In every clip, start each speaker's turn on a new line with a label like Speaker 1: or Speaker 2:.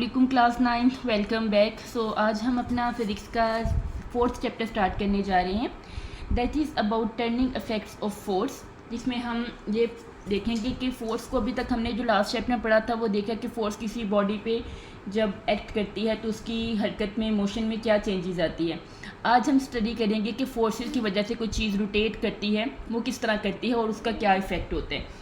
Speaker 1: अस्सलामुअलैकुम class 9th, welcome back. सो आज हम अपना फिज़िक्स का 4th चैप्टर स्टार्ट करने जा रहे हैं, that is about turning effects of force. जिसमें हम ये देखेंगे कि फ़ोर्स को अभी तक हमने जो लास्ट चैप्टर में पढ़ा था वो देखा कि फ़ोर्स किसी बॉडी पे जब एक्ट करती है तो उसकी हरकत में, मोशन में क्या चेंजेस आती है। आज हम स्टडी करेंगे कि फोर्सेस की वजह से कोई चीज़ रोटेट करती है, वो किस तरह करती है और उसका क्या इफ़ेक्ट होता है।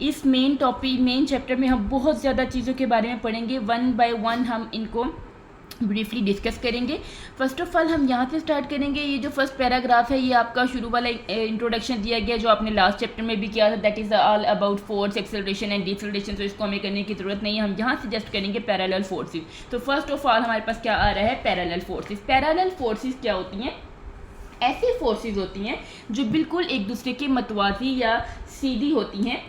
Speaker 1: इस मेन चैप्टर में हम बहुत ज़्यादा चीज़ों के बारे में पढ़ेंगे, वन बाय वन हम इनको ब्रीफली डिस्कस करेंगे। फर्स्ट ऑफ ऑल हम यहाँ से स्टार्ट करेंगे। ये जो फर्स्ट पैराग्राफ है ये आपका शुरू वाला इंट्रोडक्शन दिया गया जो आपने लास्ट चैप्टर में भी किया था, that is all about force, acceleration and deceleration. तो इसको हमें करने की ज़रूरत नहीं है, हम यहाँ से जस्ट करेंगे पैरेलल फोर्सेस। तो फर्स्ट ऑफ ऑल हमारे पास क्या आ रहा है, पैरेलल फोर्सेस। पैरेलल फोर्सेस क्या होती हैं? ऐसी फोर्सेस होती हैं जो बिल्कुल एक दूसरे के मतवाजी या सीधी होती हैं।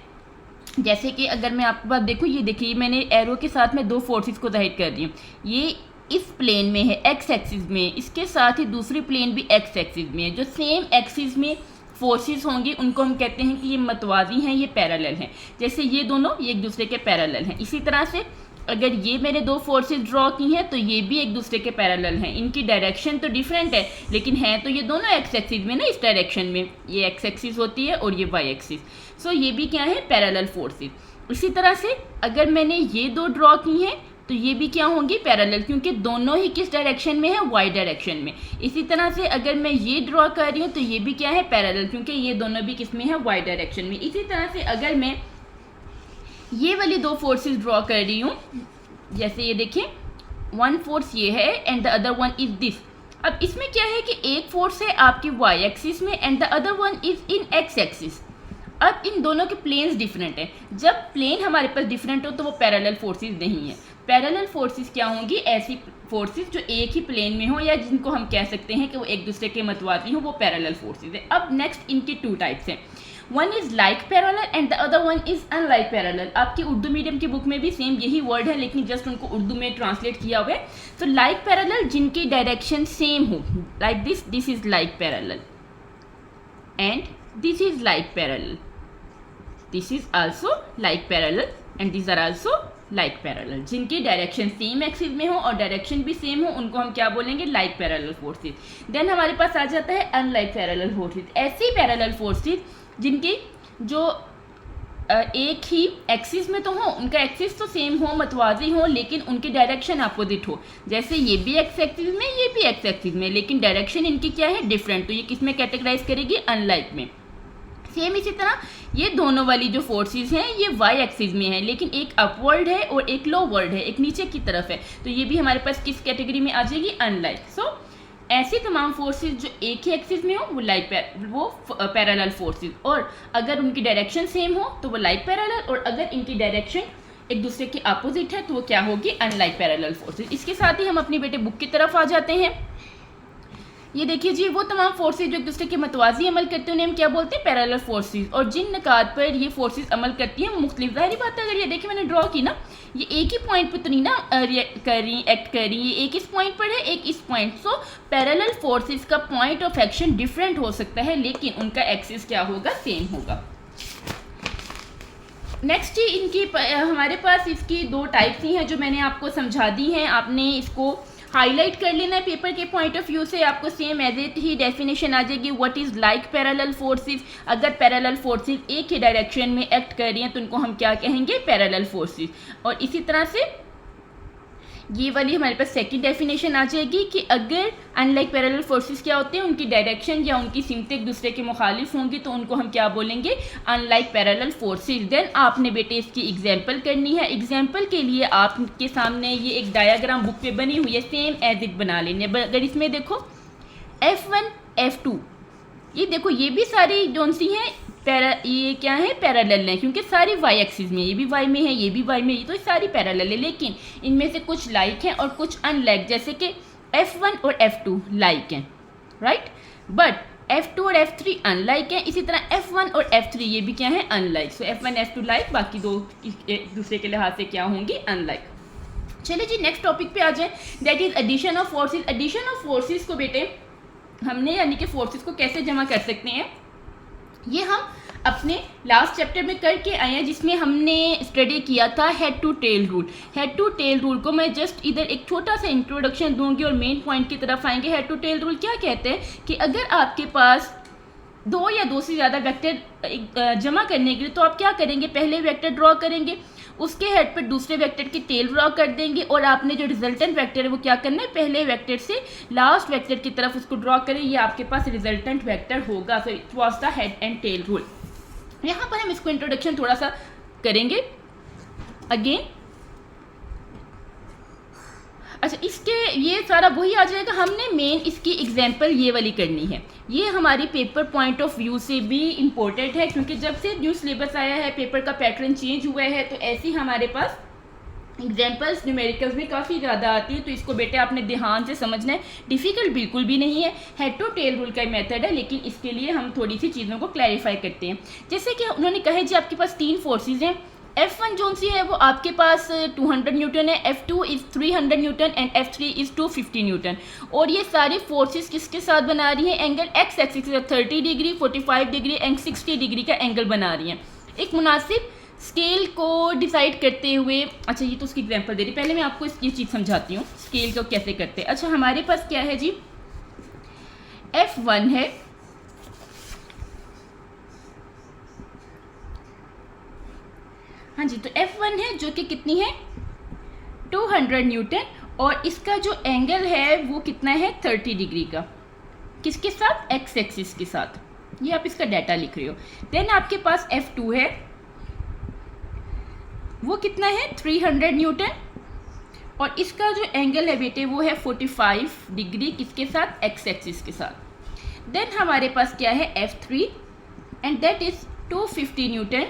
Speaker 1: जैसे कि अगर मैं आपके पास देखूँ, ये देखिए मैंने एरो के साथ में दो फोर्सेस को जाहिर कर दी। ये इस प्लेन में है, एक्स एक्सिस में, इसके साथ ही दूसरी प्लेन भी एक्स एक्सिस में है। जो सेम एक्सिस में फोर्सेस होंगी उनको हम कहते हैं कि ये मतवाजी हैं, ये पैरेलल हैं। जैसे ये दोनों ये एक दूसरे के पैरेलल हैं। इसी तरह से अगर ये मैंने दो फोर्सेस ड्रॉ की हैं तो ये भी एक दूसरे के पैरेलल हैं। इनकी डायरेक्शन तो डिफरेंट है लेकिन हैं तो ये दोनों एक्स एक्सिस में ना, इस डायरेक्शन में ये एक्स एक्सिस होती है और ये वाई एक्सिस। सो ये भी क्या है, पैरेलल फोर्सेस। इसी तरह से अगर मैंने ये दो ड्रॉ की हैं तो ये भी क्या होंगी, पैरेलल, क्योंकि दोनों ही किस डायरेक्शन में है, वाई डायरेक्शन में। इसी तरह से अगर मैं ये ड्रॉ कर रही हूँ तो ये भी क्या है, पैरेलल, क्योंकि ये दोनों भी किस में है, वाई डायरेक्शन में। इसी तरह से अगर मैं ये वाली दो फोर्सेस ड्रॉ कर रही हूँ, जैसे ये देखिए वन फोर्स ये है and the other one is this. अब इसमें क्या है कि एक फोर्स है आपकी वाई एक्सिस में and the other one is in x axis. अब इन दोनों के प्लेन्स डिफरेंट हैं। जब प्लेन हमारे पास डिफरेंट हो तो वो पैरेलल फोर्सेस नहीं है। पैरेलल फोर्सेस क्या होंगी, ऐसी फोर्सेस जो एक ही प्लेन में हो या जिनको हम कह सकते हैं कि वो एक दूसरे के मतवाजी हो, वो पैरेलल फोर्सेस है। अब नेक्स्ट इनके टू टाइप्स हैं, one is like parallel and the other one is unlike parallel. आपकी उर्दू मीडियम की बुक में भी सेम यही वर्ड है लेकिन जस्ट उनको उर्दू में ट्रांसलेट किया हुआ है। तो लाइक पैरेलल जिनकी डायरेक्शन सेम हो, like this is like parallel and this is like parallel, this is also like parallel and this are also like parallel. जिनकी डायरेक्शन सेम एक्सिस में हो और डायरेक्शन भी सेम हो उनको हम क्या बोलेंगे, लाइक पैरेलल फोर्सेस। देन हमारे पास आ जाता है अनलाइक पैरेलल फोर्सेस। ऐसी पैरेलल फोर्सेस जिनकी जो एक ही एक्सिस में तो हो, उनका एक्सिस तो सेम हो, मतवाजी हो, लेकिन उनकी डायरेक्शन अपोजिट हो। जैसे ये भी एक्स एक्सिस में, ये भी एक्स एक्सिस में, लेकिन डायरेक्शन इनकी क्या है, डिफरेंट। तो ये किस में कैटेगराइज करेगी, अनलाइक में। सेम इसी तरह ये दोनों वाली जो फोर्सेस हैं ये वाई एक्सिस में है, लेकिन एक अपवर्ड है और एक लोवर्ड है, एक नीचे की तरफ है। तो ये भी हमारे पास किस कैटेगरी में आ जाएगी, अनलाइक। सो ऐसी तमाम फोर्सेस जो एक ही एक्सिस में हो वो पैरेलल फोर्सेस, और अगर उनकी डायरेक्शन सेम हो तो वो लाइक पैरेलल, और अगर इनकी डायरेक्शन एक दूसरे के अपोजिट है तो वो क्या होगी, अनलाइक पैरेलल फोर्सेस। इसके साथ ही हम अपनी बेटे बुक की तरफ आ जाते हैं। ये देखिए जी, वो तमाम फोर्सेस जो एक दूसरे के मतवाजी अमल करते हैं उन्हें हम क्या बोलते हैं, पैरेलल फोर्सेस। और जिन निकात पर ये फोर्सेस अमल करती हैं मुख्तलिफ, ज़ाहिर बात है अगर ये देखिए मैंने ड्रॉ की ना, ये एक ही पॉइंट पर तो नहीं ना एक्ट कर रही, ये एक इस पॉइंट पर है, एक इस पॉइंट। सो पैरेलल फोर्सेस का पॉइंट ऑफ एक्शन डिफरेंट हो सकता है लेकिन उनका एक्सिस क्या होगा, सेम होगा। नेक्स्ट ही इनकी हमारे पास इसकी दो टाइप्स ही हैं जो मैंने आपको समझा दी हैं। आपने इसको हाईलाइट कर लेना है पेपर के पॉइंट ऑफ व्यू से, आपको सेम एज इट ही डेफिनेशन आ जाएगी। What is like parallel forces, अगर पैरेलल फोर्सेस एक ही डायरेक्शन में एक्ट कर रही हैं तो उनको हम क्या कहेंगे, पैरेलल फोर्सेस। और इसी तरह से ये वाली हमारे पास सेकंड डेफिनेशन आ जाएगी कि अगर अनलाइक पैरेलल फोर्सेस क्या होते हैं, उनकी डायरेक्शन या उनकी सिमतें एक दूसरे के मुखालिफ होंगी तो उनको हम क्या बोलेंगे, अनलाइक पैरेलल फोर्सेस। देन आपने बेटे इसकी एग्जांपल करनी है। एग्जांपल के लिए आपके सामने ये एक डायग्राम बुक पे बनी हुई है, सेम एज इट बना लेनी है। अगर इसमें देखो F1 F2, ये देखो ये भी सारी जोन सी हैं ये क्या है, पैरेलल है, क्योंकि सारी वाई एक्सिस में, ये भी वाई में है, ये भी वाई में है, तो ये सारी पैरेलल है। लेकिन इनमें से कुछ लाइक हैं और कुछ अनलाइक, जैसे कि F1 और F2 लाइक हैं, राइट, बट F2 और F3 अनलाइक हैं। इसी तरह F1 और F3 ये भी क्या है, अनलाइक। सो F1 F2 लाइक, बाकी दो एक दूसरे के लिहाज से क्या होंगी, अनलाइक। चलिए जी नेक्स्ट टॉपिक पे आ जाए, that is addition of forces. Addition of forces को बेटे हमने यानी कि फोर्सेस को कैसे जमा कर सकते हैं, ये हम अपने लास्ट चैप्टर में करके आए हैं, जिसमें हमने स्टडी किया था head to tail rule. Head to tail rule को मैं जस्ट इधर एक छोटा सा इंट्रोडक्शन दूंगी और मेन पॉइंट की तरफ आएंगे। हेड टू टेल रूल क्या कहते हैं कि अगर आपके पास दो या दो से ज़्यादा वेक्टर जमा करने के लिए, तो आप क्या करेंगे, पहले वेक्टर ड्रॉ करेंगे, उसके हेड पर दूसरे वेक्टर की टेल ड्रॉ कर देंगे, और आपने जो रिजल्टेंट वेक्टर है वो क्या करना है, पहले वेक्टर से लास्ट वेक्टर की तरफ उसको ड्रॉ करें, ये आपके पास रिजल्टेंट वेक्टर होगा। So it was the head and tell rule. यहाँ पर हम इसको इंट्रोडक्शन थोड़ा सा करेंगे अगेन। अच्छा, इसके ये सारा वही आ जाएगा। हमने मेन इसकी एग्जांपल ये वाली करनी है। ये हमारी पेपर पॉइंट ऑफ व्यू से भी इम्पोर्टेंट है, क्योंकि जब से न्यू सिलेबस आया है, पेपर का पैटर्न चेंज हुआ है, तो ऐसे हमारे पास एग्जाम्पल्स न्यूमेरिकल्स में काफ़ी ज़्यादा आती है। तो इसको बेटे आपने ध्यान से समझना है, डिफ़िकल्ट बिल्कुल भी नहीं है, हेड टू टेल रूल का मेथड है, लेकिन इसके लिए हम थोड़ी सी चीज़ों को क्लैरिफाई करते हैं। जैसे कि उन्होंने कहा जी आपके पास तीन फोर्सेज हैं। F1 जो सी है वो आपके पास 200 न्यूटन है, F2 is 300 Newton and F3 is 250 Newton. और ये सारी फोर्सेस किसके साथ बना रही हैं, एंगल एक्स एक्सिस के साथ 30 डिग्री, 45 डिग्री एंड 60 डिग्री का एंगल बना रही हैं, एक मुनासिब स्केल को डिसाइड करते हुए। अच्छा, ये तो उसकी एग्जांपल दे रही, पहले मैं आपको ये चीज़ समझाती हूँ स्केल को कैसे करते हैं। अच्छा, हमारे पास क्या है जी, F1 है, हाँ जी, तो F1 है जो कि कितनी है 200 न्यूटन, और इसका जो एंगल है वो कितना है 30 डिग्री का, किसके साथ, एक्स एक्सिस के साथ। ये आप इसका डाटा लिख रहे हो। देन आपके पास F2 है, वो कितना है 300 न्यूटन, और इसका जो एंगल है बेटे वो है 45 डिग्री, किसके साथ, एक्स एक्सिस के साथ। देन हमारे पास क्या है F3 and that is 250 Newton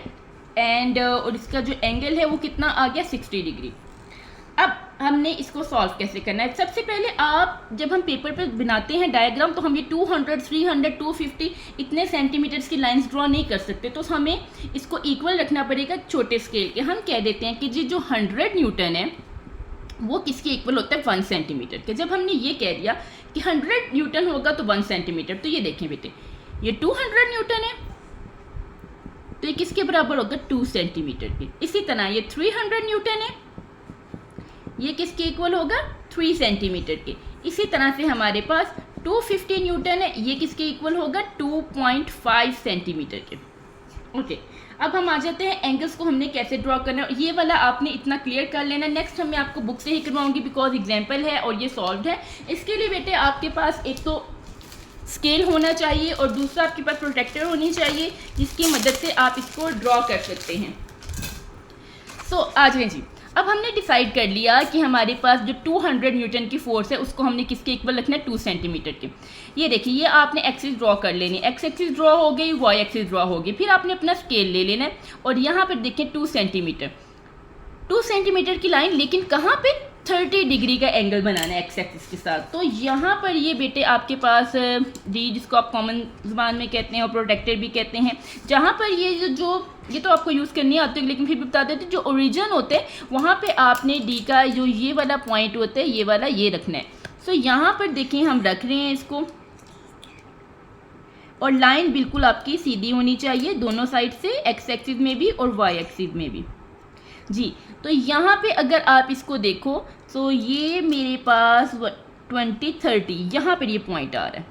Speaker 1: and और इसका जो एंगल है वो कितना आ गया 60 डिग्री। अब हमने इसको सॉल्व कैसे करना है। सबसे पहले आप जब हम पेपर पे बनाते हैं डायग्राम, तो हम ये 200, 300, 250 इतने सेंटीमीटर्स की लाइंस ड्रॉ नहीं कर सकते, तो हमें इसको इक्वल रखना पड़ेगा छोटे स्केल के। हम कह देते हैं कि जी जो 100 न्यूटन है वो किसके इक्वल होता है 1 सेंटीमीटर के। जब हमने ये कह दिया कि 100 न्यूटन होगा तो 1 सेंटीमीटर, तो ये देखें बेटे, ये 200 न्यूटन है तो ये किसके बराबर होगा 2 सेंटीमीटर के। इसी तरह ये 300 न्यूटन है, ये किसके इक्वल होगा 3 सेंटीमीटर के। इसी तरह से हमारे पास 250 न्यूटन है, ये किसके इक्वल होगा 2.5 सेंटीमीटर के। ओके, अब हम आ जाते हैं एंगल्स को हमने कैसे ड्रॉ करना है। ये वाला आपने इतना क्लियर कर लेना। नेक्स्ट मैं आपको बुक से ही करवाऊंगी बिकॉज एग्जाम्पल है और ये सॉल्व है। इसके लिए बेटे आपके पास एक तो स्केल होना चाहिए और दूसरा आपके पास प्रोटेक्टर होनी चाहिए जिसकी मदद से आप इसको ड्रॉ कर सकते हैं। सो आ जाए जी, अब हमने डिसाइड कर लिया कि हमारे पास जो 200 न्यूटन की फोर्स है उसको हमने किसके इक्वल रखना है 2 सेंटीमीटर के। ये देखिए, ये आपने एक्सिस ड्रॉ कर लेनी, एक्स एक्सिस ड्रॉ हो गई, वाई एक्सिस ड्रॉ होगी, फिर आपने अपना स्केल ले लेना है और यहाँ पर देखिए 2 सेंटीमीटर की लाइन, लेकिन कहाँ पे 30 डिग्री का एंगल बनाना है एक्स एक्सिस के साथ। तो यहाँ पर ये बेटे आपके पास डी, जिसको आप कॉमन ज़बान में कहते हैं और प्रोटेक्टर भी कहते हैं, जहाँ पर ये जो ये तो आपको यूज़ करनी आती है लेकिन फिर भी बता देते हैं, जो ओरिजिन होते हैं वहाँ पे आपने डी का जो ये वाला पॉइंट होता है ये वाला ये रखना है। सो यहाँ पर देखिए हम रख रहे हैं इसको, और लाइन बिल्कुल आपकी सीधी होनी चाहिए दोनों साइड से, एक्स एक्सिस में भी और वाई एक्सिस में भी जी। तो यहाँ पे अगर आप इसको देखो तो ये मेरे पास 20-30 यहाँ पर ये पॉइंट आ रहा है,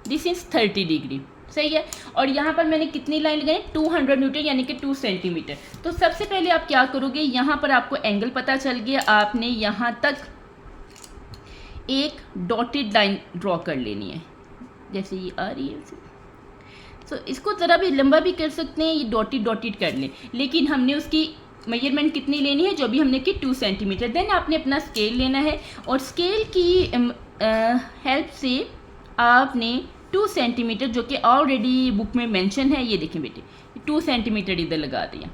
Speaker 1: दिस इज 30 डिग्री, सही है। और यहाँ पर मैंने कितनी लाइन लगाई 200 न्यूटन यानी कि 2 सेंटीमीटर। तो सबसे पहले आप क्या करोगे, यहाँ पर आपको एंगल पता चल गया, आपने यहाँ तक एक डॉटेड लाइन ड्रॉ कर लेनी है, जैसे ये आ रही है। सो इसको ज़रा भी लंबा भी कर सकते हैं, ये डॉटेड कर लें, लेकिन हमने उसकी मेजरमेंट कितनी लेनी है, जो भी हमने की 2 सेंटीमीटर। देन आपने अपना स्केल लेना है और स्केल की हेल्प से आपने 2 सेंटीमीटर, जो कि ऑलरेडी बुक में मेंशन है, ये देखें बेटे 2 सेंटीमीटर इधर लगा दिया।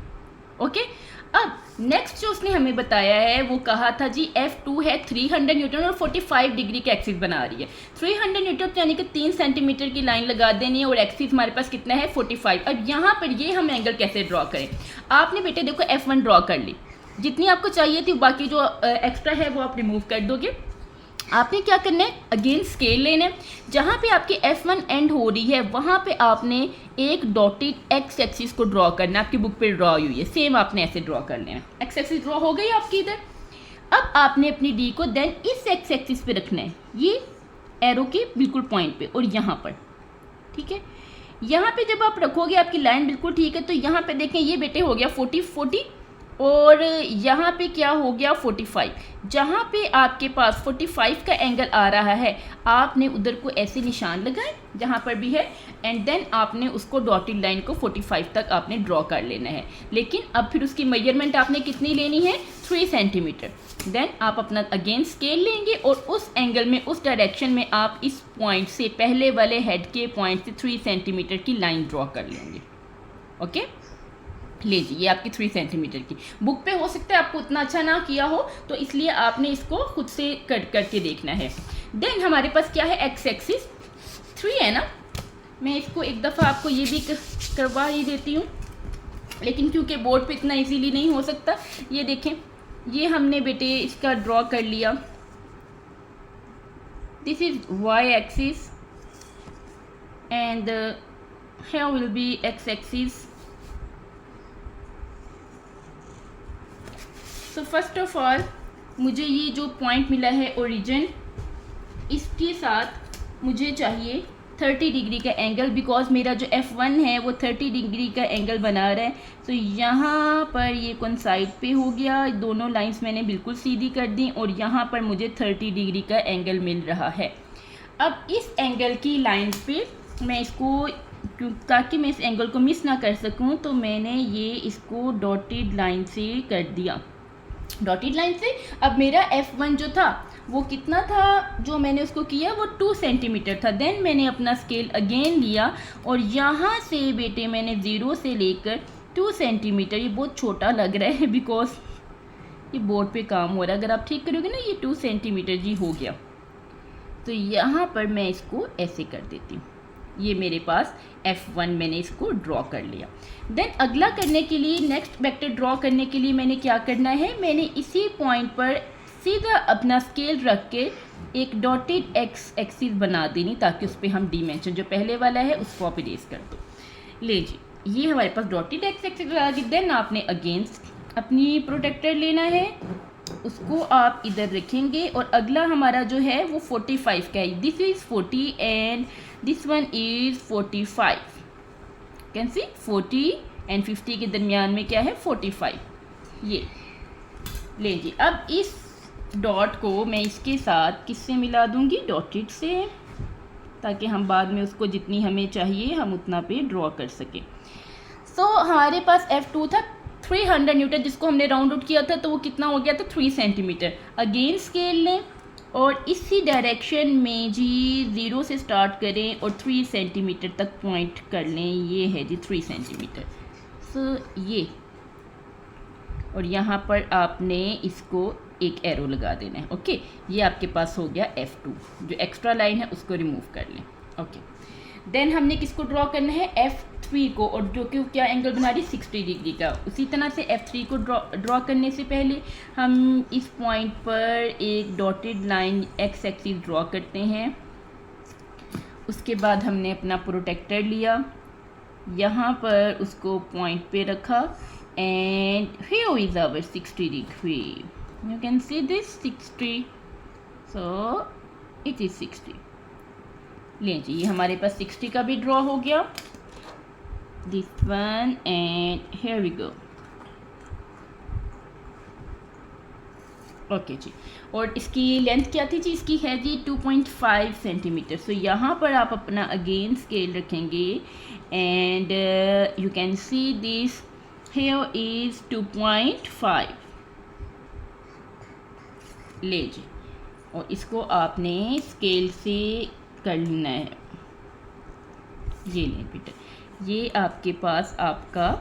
Speaker 1: ओके, अब नेक्स्ट जो उसने हमें बताया है वो कहा था जी F2 है 300 न्यूटन और 45 डिग्री का एक्सिस बना रही है। 300 न्यूटन यानी कि 3 सेंटीमीटर की लाइन लगा देनी है और एक्सिस हमारे पास कितना है 45। अब यहाँ पर ये हम एंगल कैसे ड्रॉ करें, आपने बेटे देखो F1 ड्रॉ कर ली, जितनी आपको चाहिए थी, बाकी जो एक्स्ट्रा है वो आप रिमूव कर दोगे। आपने क्या करना है, अगेन स्केल लेना है, जहाँ पे आपकी F1 एंड हो रही है वहाँ पे आपने एक डॉटेड एक्स एक्सिस को ड्रॉ करना है। आपकी बुक पे ड्रॉ हुई है, सेम आपने ऐसे ड्रॉ कर लेना है। एक्स एक्सिस ड्रॉ हो गई आपकी इधर। अब आपने अपनी डी को देन इस एक्स एक्सिस पे रखना है, ये एरो के बिल्कुल पॉइंट पे और यहाँ पर, ठीक है। यहाँ पे जब आप रखोगे आपकी लाइन बिल्कुल ठीक है, तो यहाँ पे देखें ये बेटे हो गया 40 और यहाँ पे क्या हो गया 45। जहाँ पे आपके पास 45 का एंगल आ रहा है, आपने उधर को ऐसे निशान लगाए जहाँ पर भी है, एंड देन आपने उसको डॉटेड लाइन को 45 तक आपने ड्रॉ कर लेना है। लेकिन अब फिर उसकी मेजरमेंट आपने कितनी लेनी है, 3 सेंटीमीटर। देन आप अपना अगेन स्केल लेंगे और उस एंगल में, उस डायरेक्शन में आप इस पॉइंट से, पहले वाले हेड के पॉइंट से 3 सेंटीमीटर की लाइन ड्रॉ कर लेंगे। ओके, लीजिए ये आपकी 3 सेंटीमीटर की। बुक पे हो सकता है आपको उतना अच्छा ना किया हो, तो इसलिए आपने इसको खुद से कट करके देखना है। देन हमारे पास क्या है, एक्स एक्सिस 3 है ना। मैं इसको एक दफ़ा आपको ये भी करवा ही देती हूँ, लेकिन क्योंकि बोर्ड पे इतना इजीली नहीं हो सकता। ये देखें, ये हमने बेटे इसका ड्रॉ कर लिया। This is Y axis and here will be x axis. So first of all मुझे ये जो पॉइंट मिला है ओरिजिन, इसके साथ मुझे चाहिए 30 डिग्री का एंगल, बिकॉज मेरा जो F1 है वो 30 डिग्री का एंगल बना रहा है। तो यहाँ पर ये कौन साइड पे हो गया, दोनों लाइंस मैंने बिल्कुल सीधी कर दी और यहाँ पर मुझे 30 डिग्री का एंगल मिल रहा है। अब इस एंगल की लाइन पे मैं इसको, ताकि मैं इस एंगल को मिस ना कर सकूं, तो मैंने ये इसको डॉटेड लाइन से कर दिया। डॉटेड लाइन से अब मेरा F1 जो था वो कितना था, जो मैंने उसको किया वो 2 सेंटीमीटर था। देन मैंने अपना स्केल अगेन लिया और यहाँ से बेटे मैंने 0 से लेकर 2 सेंटीमीटर, ये बहुत छोटा लग रहा है बिकॉज ये बोर्ड पे काम हो रहा है, अगर आप ठीक करोगे ना, ये 2 सेंटीमीटर जी हो गया। तो यहाँ पर मैं इसको ऐसे कर देती हूँ। ये मेरे पास F1 मैंने इसको ड्रॉ कर लिया। देन अगला करने के लिए, नेक्स्ट वेक्टर ड्रॉ करने के लिए मैंने क्या करना है, मैंने इसी पॉइंट पर सीधा अपना स्केल रख के एक डॉटेड एक्स एक्सिस बना देनी, ताकि उस पर हम डिमेंशन जो पहले वाला है उसको आप इरेज कर दो। लीजिए ये हमारे पास डॉटेड एक्स एक्सिस बना दी। देन आपने अगेंस्ट अपनी प्रोटेक्टर लेना है, उसको आप इधर रखेंगे और अगला हमारा जो है वो 45 का है। This is 40 and this one is 45। Can see 40 and 50 के दरमियान में क्या है 45। ये लीजिए, अब इस डॉट को मैं इसके साथ किससे मिला दूंगी, डॉटेड से, ताकि हम बाद में उसको जितनी हमें चाहिए हम उतना पे ड्रॉ कर सकें। सो हमारे पास F2 था 300 न्यूटन, जिसको हमने राउंड आउट किया था, तो वो कितना हो गया था 3 सेंटीमीटर। अगेन स्केल लें और इसी डायरेक्शन में जी 0 से स्टार्ट करें और 3 सेंटीमीटर तक पॉइंट कर लें। ये है जी 3 सेंटीमीटर। सो ये, और यहाँ पर आपने इसको एक एरो लगा देना है। ओके, ये आपके पास हो गया F2। जो एक्स्ट्रा लाइन है उसको रिमूव कर लें। ओके, देन हमने किसको ड्रॉ करना है, F3 को, और जो कि क्या एंगल बना रही 60 डिग्री का। उसी तरह से F3 को ड्रॉ करने से पहले हम इस पॉइंट पर एक dotted line x axis draw करते हैं। उसके बाद हमने अपना प्रोटेक्टर लिया, यहाँ पर उसको पॉइंट पे रखा and here is our 60 degree. You can see this 60, so it is 60. लीजिए ये हमारे पास 60 का भी ड्रॉ हो गया, this one, and here we go. Okay जी, और इसकी लेंथ क्या थी जी, इसकी है जी 2.5 सेंटीमीटर। सो यहाँ पर आप अपना अगेन स्केल रखेंगे and you can see this here is 2.5। लीजिए, और इसको आपने स्केल से कर लेना है। ये लें बेटा, ये आपके पास आपका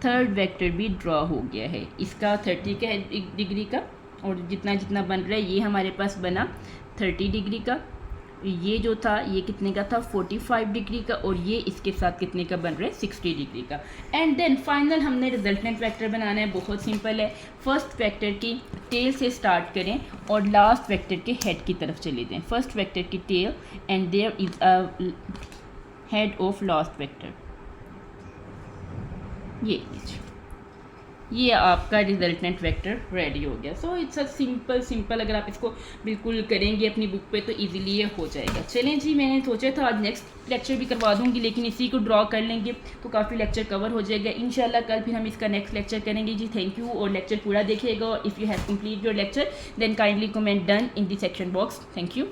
Speaker 1: थर्ड वेक्टर भी ड्रॉ हो गया है। इसका 30 का डिग्री का, और जितना जितना बन रहा है ये हमारे पास बना 30 डिग्री का। ये जो था ये कितने का था 45 डिग्री का, और ये इसके साथ कितने का बन रहा है 60 डिग्री का। एंड देन फाइनल हमने रिजल्टेंट वेक्टर बनाना है, बहुत सिंपल है। फर्स्ट वेक्टर की टेल से स्टार्ट करें और लास्ट वेक्टर के हेड की तरफ चले जाएं। फर्स्ट वेक्टर की tail and there is a head of last vector, ये आपका रिजल्टेंट वेक्टर रेडी हो गया। सो इट्स अ सिंपल अगर आप इसको बिल्कुल करेंगे अपनी बुक पे तो इजीली ये हो जाएगा। चलें जी, मैंने सोचा था आज नेक्स्ट लेक्चर भी करवा दूंगी, लेकिन इसी को ड्रॉ कर लेंगे तो काफ़ी लेक्चर कवर हो जाएगा इंशाल्लाह। कल फिर हम इसका नेक्स्ट लेक्चर करेंगे जी। थैंक यू, और लेक्चर पूरा देखिएगा। If you have complete your lecture then kindly comment done in the section box. Thank you.